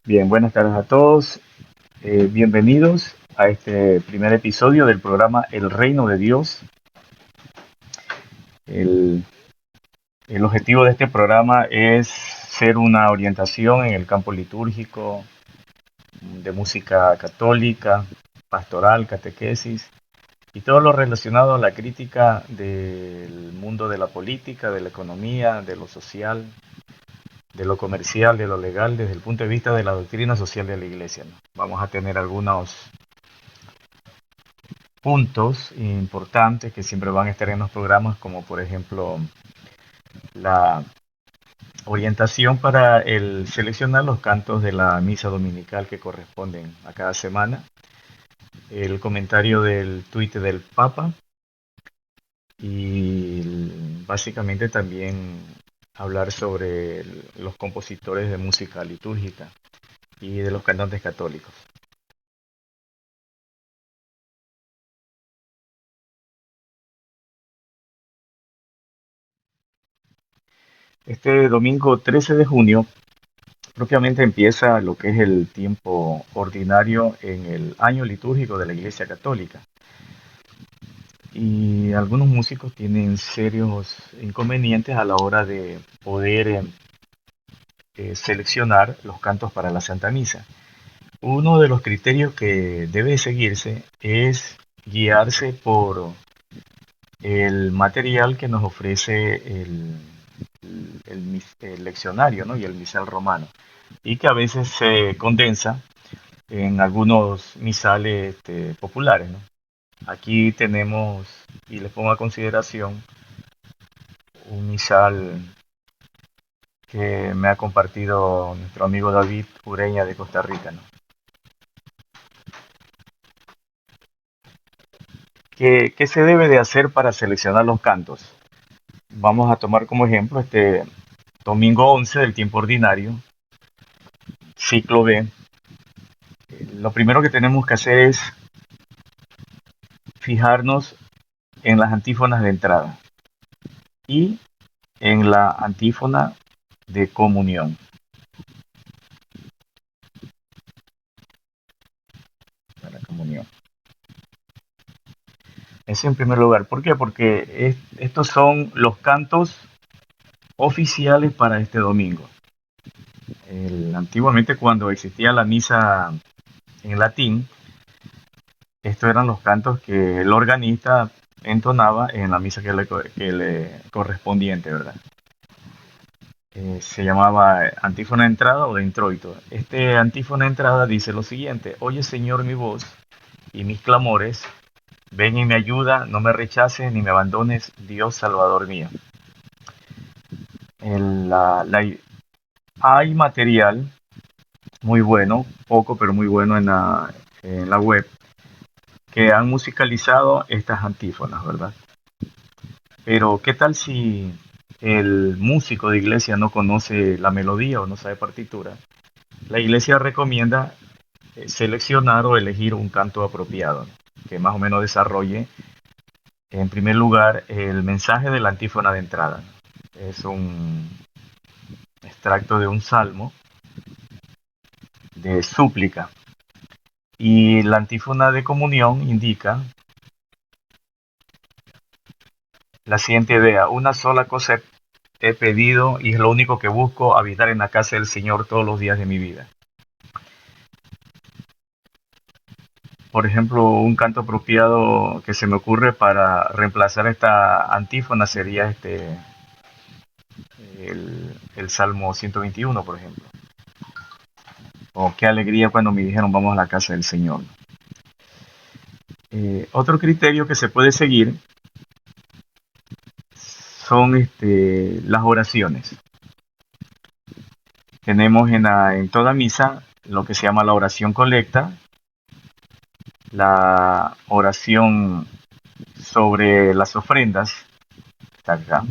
Bien, buenas tardes a todos. Bienvenidos a este primer episodio del programa El Reino de Dios. El, el objetivo de este programa es ser una orientación en el campo litúrgico, de música católica, pastoral, catequesis y todo lo relacionado a la crítica del mundo de la política, de la economía, de lo social, de lo comercial, de lo legal, desde el punto de vista de la doctrina social de la Iglesia, ¿no? Vamos a tener algunos puntos importantes que siempre van a estar en los programas, como por ejemplo la orientación para el seleccionar los cantos de la misa dominical que corresponden a cada semana, el comentario del tuit del Papa y básicamente también hablar sobre los compositores de música litúrgica y de los cantantes católicos. Este domingo 13 de junio propiamente empieza lo que es el tiempo ordinario en el año litúrgico de la Iglesia Católica. Y algunos músicos tienen serios inconvenientes a la hora de poder seleccionar los cantos para la Santa Misa. Uno de los criterios que debe seguirse es guiarse por el material que nos ofrece el leccionario, ¿no? Y el misal romano, y que a veces se condensa en algunos misales populares, ¿no? Aquí tenemos, y les pongo a consideración, un misal que me ha compartido nuestro amigo David Ureña de Costa Rica, ¿no? ¿Qué se debe de hacer para seleccionar los cantos? Vamos a tomar como ejemplo este domingo 11 del tiempo ordinario, ciclo B. Lo primero que tenemos que hacer es fijarnos en las antífonas de entrada y en la antífona de comunión. La comunión. Eso en primer lugar. ¿Por qué? Porque estos son los cantos oficiales para este domingo. Antiguamente cuando existía la misa en latín, estos eran los cantos que el organista entonaba en la misa que le correspondiente, ¿verdad? Se llamaba antífona de entrada o de introito. Este antífona de entrada dice lo siguiente: Oye Señor mi voz y mis clamores, ven y me ayuda, no me rechaces ni me abandones, Dios Salvador mío. Hay material muy bueno, poco pero muy bueno en la web, que han musicalizado estas antífonas, ¿verdad? Pero ¿qué tal si el músico de iglesia no conoce la melodía o no sabe partitura? La iglesia recomienda seleccionar o elegir un canto apropiado, ¿no? Que más o menos desarrolle, en primer lugar, el mensaje de la antífona de entrada. Es un extracto de un salmo de súplica. Y la antífona de comunión indica la siguiente idea: una sola cosa he pedido y es lo único que busco, habitar en la casa del Señor todos los días de mi vida. Por ejemplo, un canto apropiado que se me ocurre para reemplazar esta antífona sería el Salmo 121, por ejemplo. O qué alegría cuando me dijeron vamos a la casa del Señor. Otro criterio que se puede seguir son las oraciones. Tenemos en toda misa lo que se llama la oración colecta, la oración sobre las ofrendas, está acá,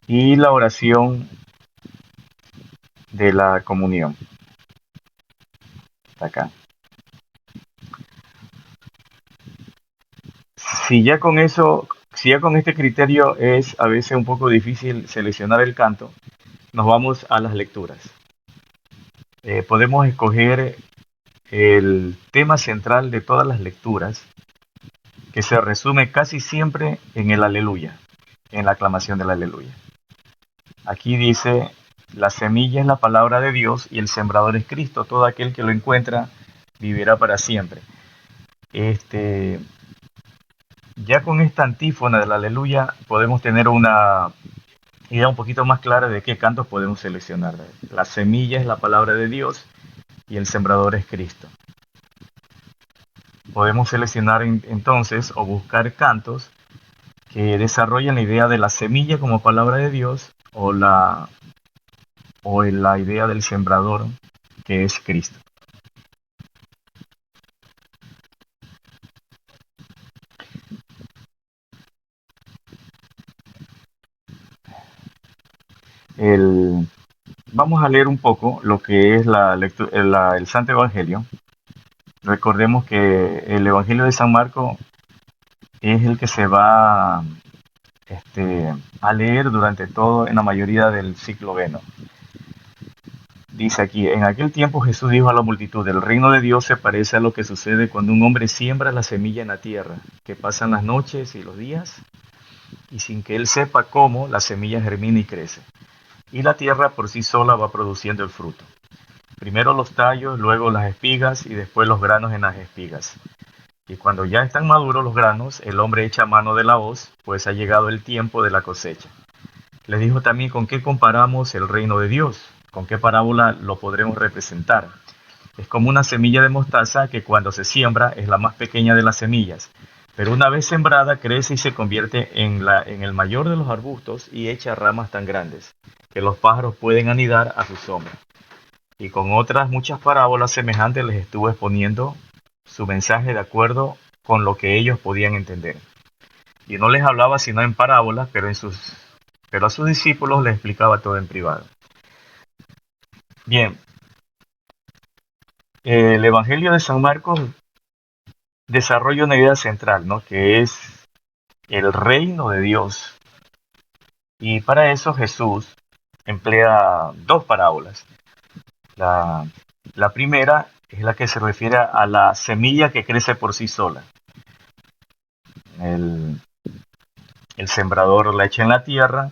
y la oración de la comunión, está acá. Si ya con eso, si ya con este criterio es a veces un poco difícil seleccionar el canto, nos vamos a las lecturas. podemos escoger el tema central de todas las lecturas, que se resume casi siempre en el aleluya, en la aclamación del aleluya. Aquí dice, la semilla es la palabra de Dios y el sembrador es Cristo. Todo aquel que lo encuentra vivirá para siempre. Ya con esta antífona del aleluya podemos tener una idea un poquito más clara de qué cantos podemos seleccionar. La semilla es la palabra de Dios y el sembrador es Cristo. Podemos seleccionar entonces o buscar cantos que desarrollen la idea de la semilla como palabra de Dios o la idea del sembrador, que es Cristo. Vamos a leer un poco lo que es el Santo Evangelio. Recordemos que el Evangelio de San Marcos es el que se va a leer durante todo, en la mayoría del ciclo veno. Dice aquí, en aquel tiempo Jesús dijo a la multitud, el reino de Dios se parece a lo que sucede cuando un hombre siembra la semilla en la tierra, que pasan las noches y los días, y sin que él sepa cómo, la semilla germina y crece. Y la tierra por sí sola va produciendo el fruto. Primero los tallos, luego las espigas y después los granos en las espigas. Y cuando ya están maduros los granos, el hombre echa mano de la hoz, pues ha llegado el tiempo de la cosecha. Les dijo también con qué comparamos el reino de Dios, con qué parábola lo podremos representar. Es como una semilla de mostaza que cuando se siembra es la más pequeña de las semillas, pero una vez sembrada crece y se convierte en el mayor de los arbustos y echa ramas tan grandes que los pájaros pueden anidar a su sombra. Y con otras muchas parábolas semejantes les estuvo exponiendo su mensaje de acuerdo con lo que ellos podían entender. Y no les hablaba sino en parábolas, pero a sus discípulos les explicaba todo en privado. Bien, el Evangelio de San Marcos desarrolla una idea central, ¿no? Que es el reino de Dios. Y para eso Jesús emplea dos parábolas. La primera es la que se refiere a la semilla que crece por sí sola. El sembrador la echa en la tierra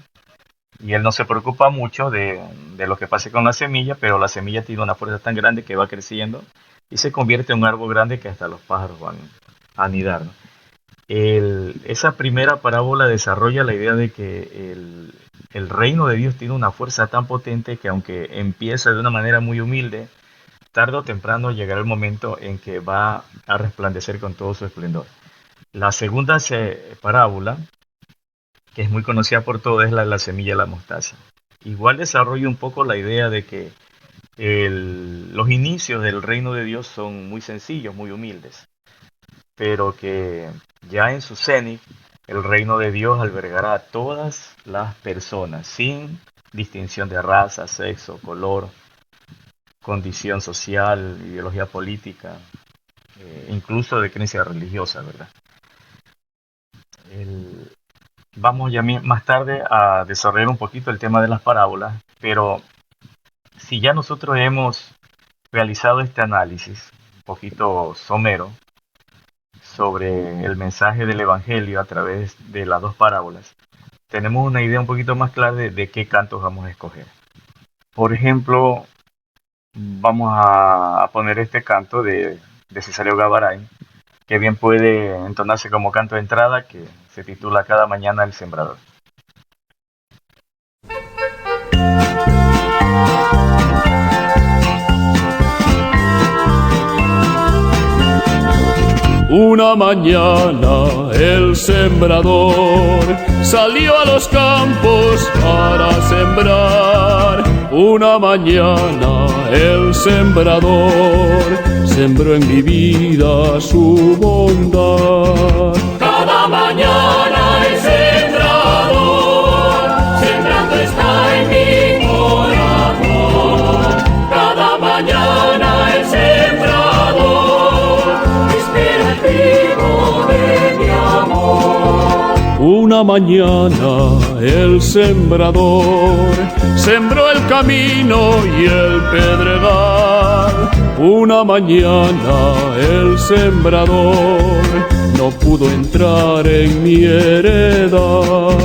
y él no se preocupa mucho de lo que pase con la semilla, pero la semilla tiene una fuerza tan grande que va creciendo y se convierte en un árbol grande que hasta los pájaros van a anidar, ¿no? Esa primera parábola desarrolla la idea de que el reino de Dios tiene una fuerza tan potente que aunque empieza de una manera muy humilde, tarde o temprano llegará el momento en que va a resplandecer con todo su esplendor. La segunda parábola, que es muy conocida por todos, es la semilla de la mostaza. Igual desarrolla un poco la idea de que los inicios del reino de Dios son muy sencillos, muy humildes, pero que ya en su cenit el reino de Dios albergará a todas las personas, sin distinción de raza, sexo, color, condición social, ideología política, incluso de creencia religiosa, ¿verdad? Vamos ya más tarde a desarrollar un poquito el tema de las parábolas, pero si ya nosotros hemos realizado este análisis un poquito somero sobre el mensaje del Evangelio a través de las dos parábolas, tenemos una idea un poquito más clara de qué cantos vamos a escoger. Por ejemplo, vamos a poner este canto de Cesáreo Gabaray, que bien puede entonarse como canto de entrada, que se titula Cada mañana el sembrador. Una mañana el sembrador salió a los campos para sembrar. Una mañana el sembrador sembró en mi vida su bondad. Cada mañana el sembrador sembrando está en mi corazón. Cada mañana el sembrador espera el trigo de mi amor. Una Una mañana el sembrador sembró el camino y el pedregal. Una mañana el sembrador no pudo entrar en mi heredad.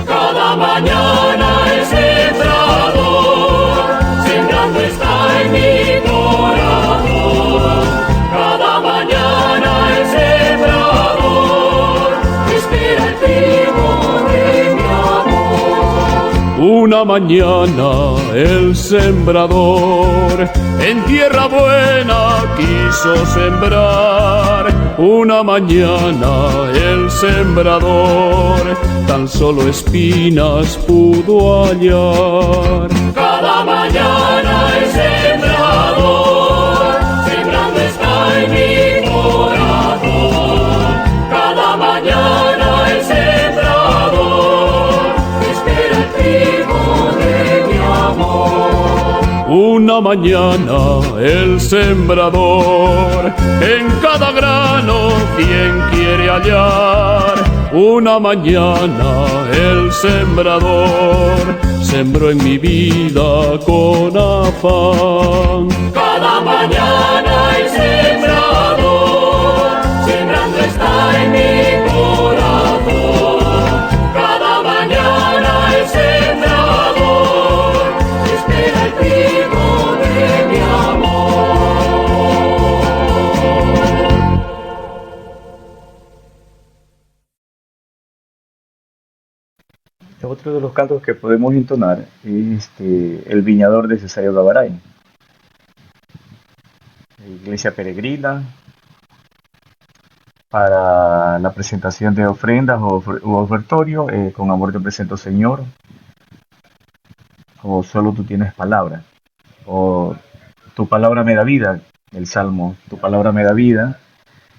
Cada mañana el sembrador sembrando está en mi corazón. Cada mañana el sembrador espera el trigo de mi amor. Una mañana el sembrador en tierra buena quiso sembrar. Una mañana el sembrador tan solo espinas pudo hallar. Cada mañana el sembrador sembrando está en mi corazón. Cada mañana el sembrador espera el trigo de mi amor. Una mañana el sembrador en cada grano bien quiere hallar. Una mañana el sembrador sembró en mi vida con afán. Cada mañana el sembrador sembrando está en mi corazón. Cada mañana el sembrador espera el trigo de mi amor. Otro de los cantos que podemos entonar es El Viñador de Cesario Gavaray, iglesia peregrina, para la presentación de ofrendas u ofertorio, con amor te presento Señor, o solo tú tienes palabra, o tu palabra me da vida, el Salmo, tu palabra me da vida,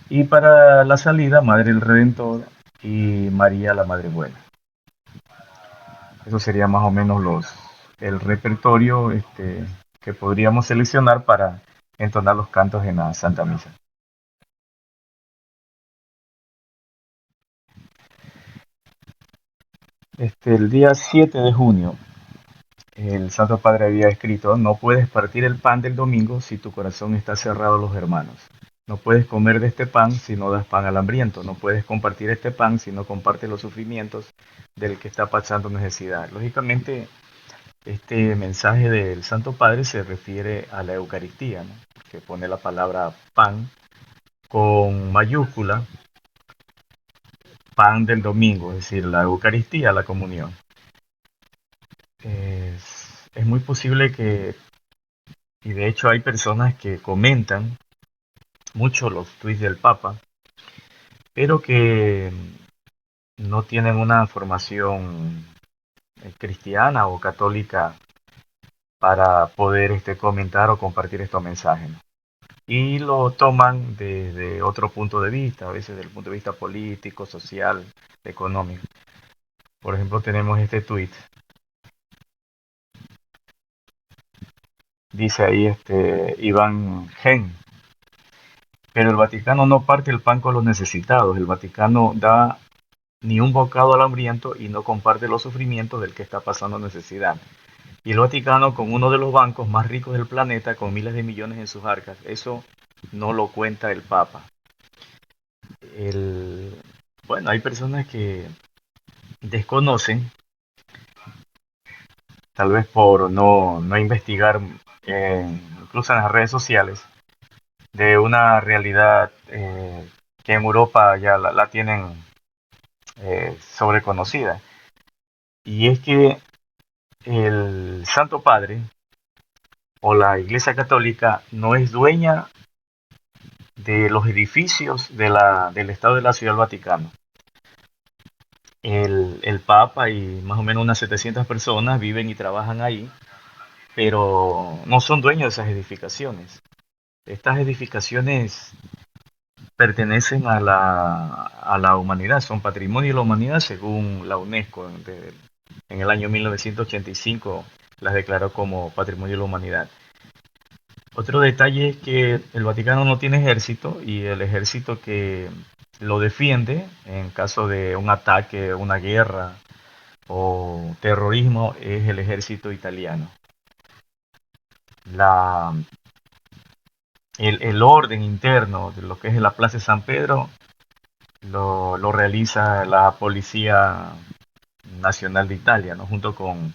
y para la salida, Madre del Redentor y María la Madre Buena. Eso sería más o menos el repertorio que podríamos seleccionar para entonar los cantos en la Santa Misa. El día 7 de junio, el Santo Padre había escrito: no puedes partir el pan del domingo si tu corazón está cerrado a los hermanos. No puedes comer de este pan si no das pan al hambriento. No puedes compartir este pan si no compartes los sufrimientos del que está pasando necesidad. Lógicamente, este mensaje del Santo Padre se refiere a la Eucaristía, ¿no? Que pone la palabra pan con mayúscula, pan del domingo, es decir, la Eucaristía, la comunión. Es muy posible y de hecho hay personas que comentan mucho los tweets del Papa, pero que no tienen una formación cristiana o católica para poder comentar o compartir estos mensajes, ¿no? Y lo toman desde otro punto de vista, a veces desde el punto de vista político, social, económico. Por ejemplo, tenemos este tweet. Dice ahí Iván Gen: pero el Vaticano no parte el pan con los necesitados. El Vaticano da ni un bocado al hambriento y no comparte los sufrimientos del que está pasando necesidad. Y el Vaticano, con uno de los bancos más ricos del planeta, con miles de millones en sus arcas, eso no lo cuenta el Papa. Bueno, hay personas que desconocen, tal vez por no investigar, incluso en las redes sociales, de una realidad que en Europa ya la tienen sobreconocida. Y es que el Santo Padre o la Iglesia Católica no es dueña de los edificios del Estado de la Ciudad del Vaticano. El Papa y más o menos unas 700 personas viven y trabajan ahí, pero no son dueños de esas edificaciones. Estas edificaciones pertenecen a la humanidad, son patrimonio de la humanidad según la UNESCO. En el año 1985 las declaró como patrimonio de la humanidad. Otro detalle es que el Vaticano no tiene ejército, y el ejército que lo defiende en caso de un ataque, una guerra o terrorismo es el ejército italiano. La, el orden interno de lo que es la Plaza de San Pedro lo realiza la Policía Nacional de Italia, ¿no? Junto con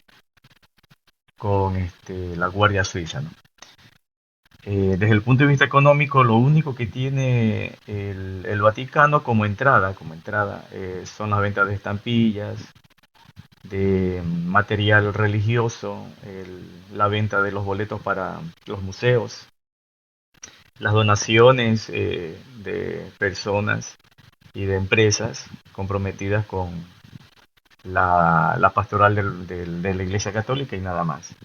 la Guardia Suiza, ¿no? Desde el punto de vista económico, lo único que tiene el Vaticano como entrada son las ventas de estampillas, de material religioso, la venta de los boletos para los museos, las donaciones de personas y de empresas comprometidas con la pastoral de la Iglesia Católica y nada más.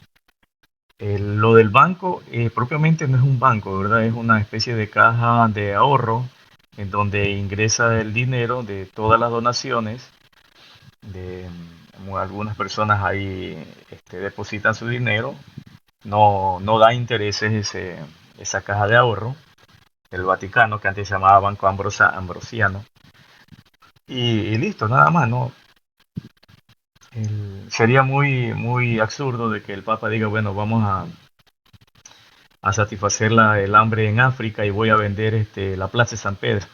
Lo del banco propiamente no es un banco, ¿verdad? Es una especie de caja de ahorro en donde ingresa el dinero de todas las donaciones. Algunas personas ahí depositan su dinero, no da intereses esa caja de ahorro del Vaticano, que antes se llamaba Banco Ambrosiano, y listo, nada más, ¿no? Sería muy absurdo de que el Papa diga, bueno, vamos a satisfacer el hambre en África y voy a vender la Plaza de San Pedro.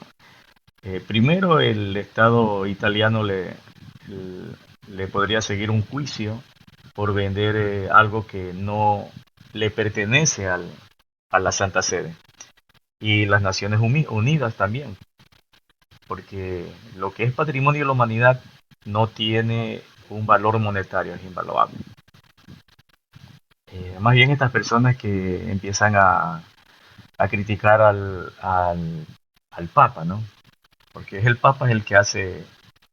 Primero, el Estado italiano le podría seguir un juicio por vender algo que no le pertenece a la Santa Sede. Y las Naciones Unidas también, porque lo que es patrimonio de la humanidad no tiene un valor monetario, es invaluable. Más bien estas personas que empiezan a criticar al Papa, ¿no? Porque es el Papa es el que hace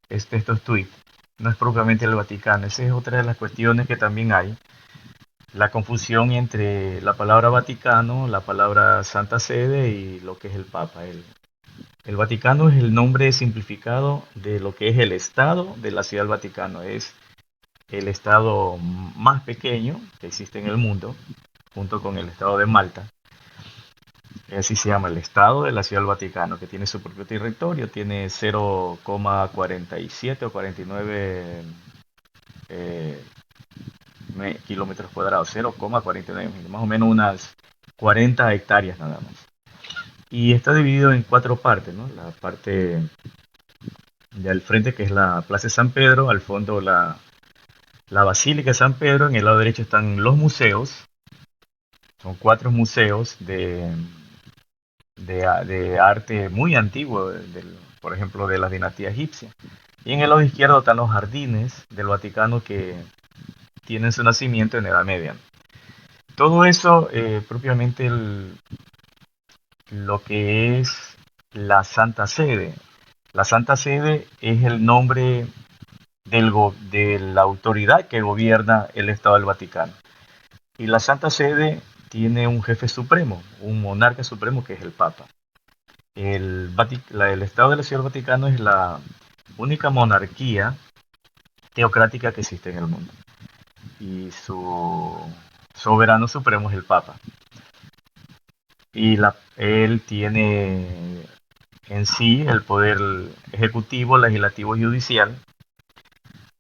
estos tweets, no es propiamente el Vaticano. Esa es otra de las cuestiones que también hay, la confusión entre la palabra Vaticano, la palabra Santa Sede y lo que es el Papa. El Vaticano es el nombre simplificado de lo que es el Estado de la Ciudad del Vaticano. Es el Estado más pequeño que existe en el mundo, junto con el Estado de Malta. Así se llama, el Estado de la Ciudad del Vaticano, que tiene su propio territorio, tiene 0,47 o 49 eh, kilómetros cuadrados, 0,49, más o menos unas 40 hectáreas nada más. Y está dividido en cuatro partes, ¿no? La parte de al frente, que es la Plaza de San Pedro, al fondo la Basílica de San Pedro, en el lado derecho están los museos, son cuatro museos de arte muy antiguo, por ejemplo, de la dinastía egipcia. Y en el lado izquierdo están los jardines del Vaticano que tienen su nacimiento en la Edad Media. Todo eso, propiamente lo que es la Santa Sede. La Santa Sede es el nombre de la autoridad que gobierna el Estado del Vaticano. Y la Santa Sede tiene un jefe supremo, un monarca supremo, que es el Papa. El Estado de la Ciudad del Vaticano es la única monarquía teocrática que existe en el mundo. Y su soberano supremo es el Papa. Y él tiene en sí el poder ejecutivo, legislativo y judicial,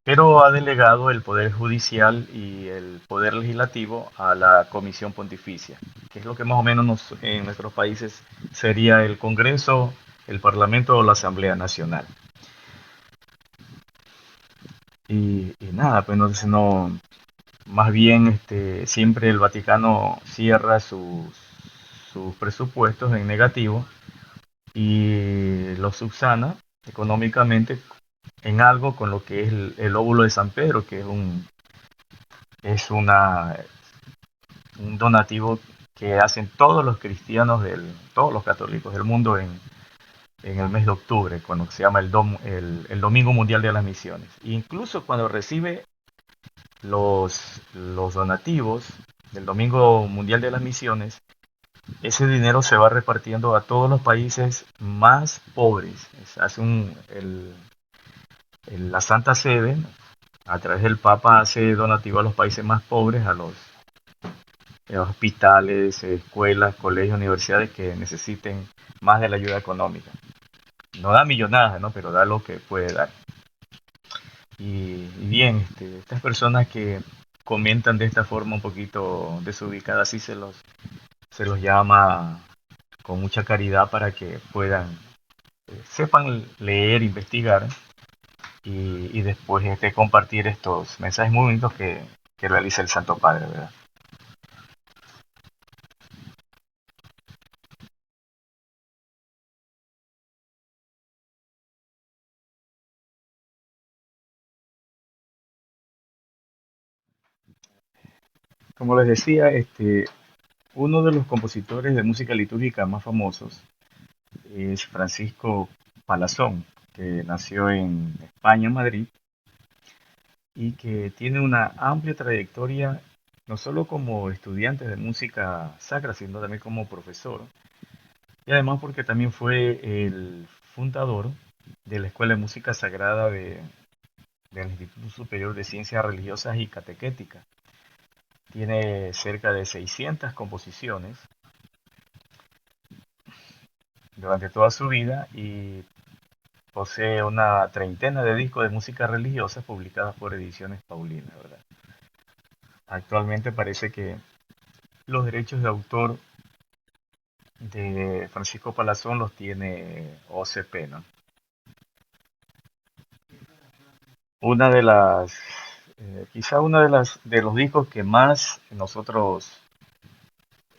pero ha delegado el poder judicial y el poder legislativo a la Comisión Pontificia, que es lo que más o menos en nuestros países sería el Congreso, el Parlamento o la Asamblea Nacional. Y nada, pues entonces no, más bien siempre el Vaticano cierra sus presupuestos en negativo y los subsana económicamente en algo con lo que es el óvulo de San Pedro, que es un donativo que hacen todos los cristianos, todos los católicos del mundo en el mes de octubre, cuando se llama el Domingo Mundial de las Misiones. E incluso cuando recibe los donativos del Domingo Mundial de las Misiones, ese dinero se va repartiendo a todos los países más pobres. La Santa Sede, a través del Papa, hace donativo a los países más pobres, a los hospitales, escuelas, colegios, universidades que necesiten más de la ayuda económica no da millonadas, ¿no? Pero da lo que puede dar. Y bien, estas personas que comentan de esta forma un poquito desubicada, así se los llama con mucha caridad para que puedan, sepan leer, investigar y después compartir estos mensajes muy bonitos que realiza el Santo Padre, ¿verdad? Como les decía, uno de los compositores de música litúrgica más famosos es Francisco Palazón, que nació en España, en Madrid, y que tiene una amplia trayectoria no solo como estudiante de música sacra, sino también como profesor, y además porque también fue el fundador de la Escuela de Música Sagrada del Instituto Superior de Ciencias Religiosas y Catequéticas. Tiene cerca de 600 composiciones durante toda su vida y posee una treintena de discos de música religiosa publicadas por Ediciones Paulina, ¿verdad? Actualmente parece que los derechos de autor de Francisco Palazón los tiene OCP, ¿no? Una de las, quizá una de los discos que más nosotros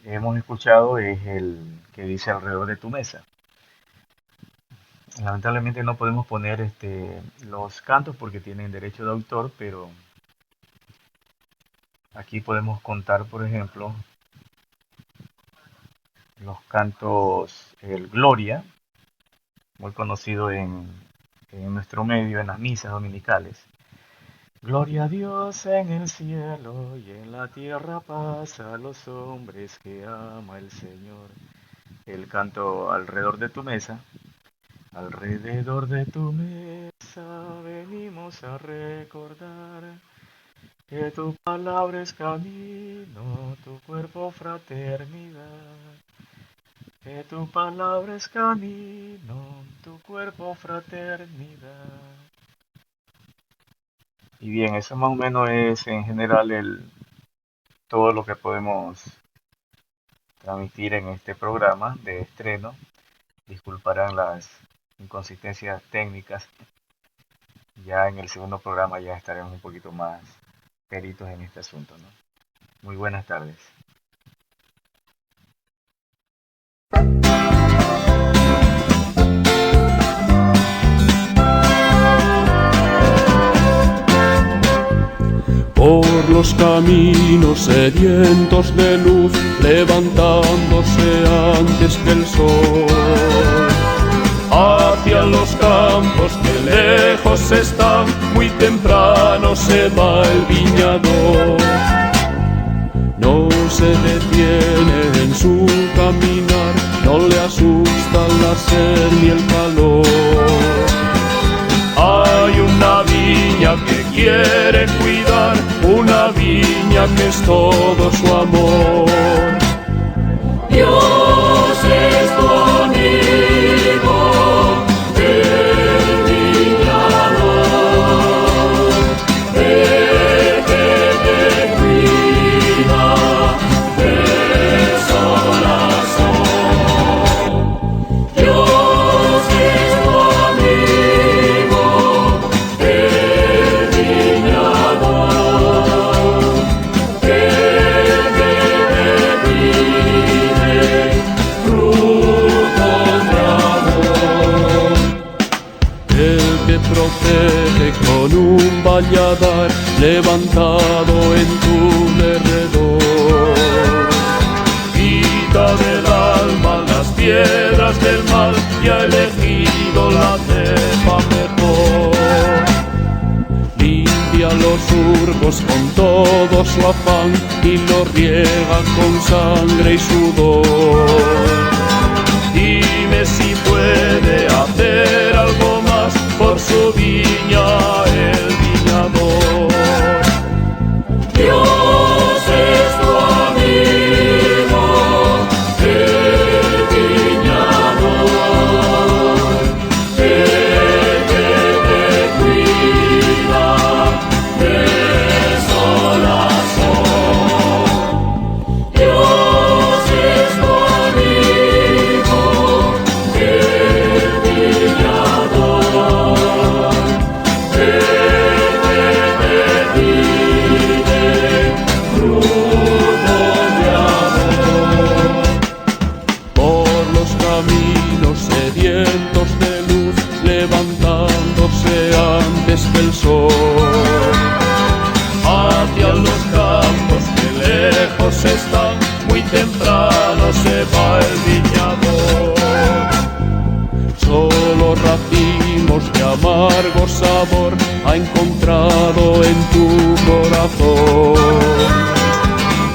hemos escuchado es el que dice Alrededor de tu mesa. Lamentablemente no podemos poner los cantos porque tienen derecho de autor, pero aquí podemos contar, por ejemplo, los cantos, el Gloria, muy conocido en nuestro medio, en las misas dominicales. Gloria a Dios en el cielo y en la tierra paz a los hombres que ama el Señor. El canto Alrededor de tu mesa. Alrededor de tu mesa venimos a recordar que tu palabra es camino, tu cuerpo fraternidad. Que tu palabra es camino, tu cuerpo fraternidad. Y bien, eso más o menos es en general todo lo que podemos transmitir en este programa de estreno. Disculparán las inconsistencias técnicas. Ya en el segundo programa ya estaremos un poquito más peritos en este asunto, ¿no? Muy buenas tardes. Por los caminos sedientos de luz, levantándose antes que el sol, hacia los campos que lejos están, muy temprano se va el viñador. No se detiene en su caminar, no le asusta la sed ni el calor. Hay una viña que quiere cuidar, una viña que es todo su amor. Dios es tu amigo, el viñador, el que te cuida de sol a sol. Dios es tu amigo, el viñador, que te pide frutos de amor. El que protege con un valladar levantado en tu derredor. Quita del alma las piedras del mal y ha elegido la cepa mejor. Limpia los surcos con todo su afán y los riega con sangre y sudor. Dime si puede hacer algo más por su viña el viñador. Dios es tu amigo, el viñador, va el viñador. Solo racimos de amargo sabor ha encontrado en tu corazón.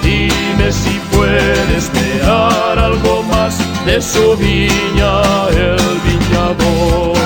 Dime si puede esperar algo más de su viña el viñador.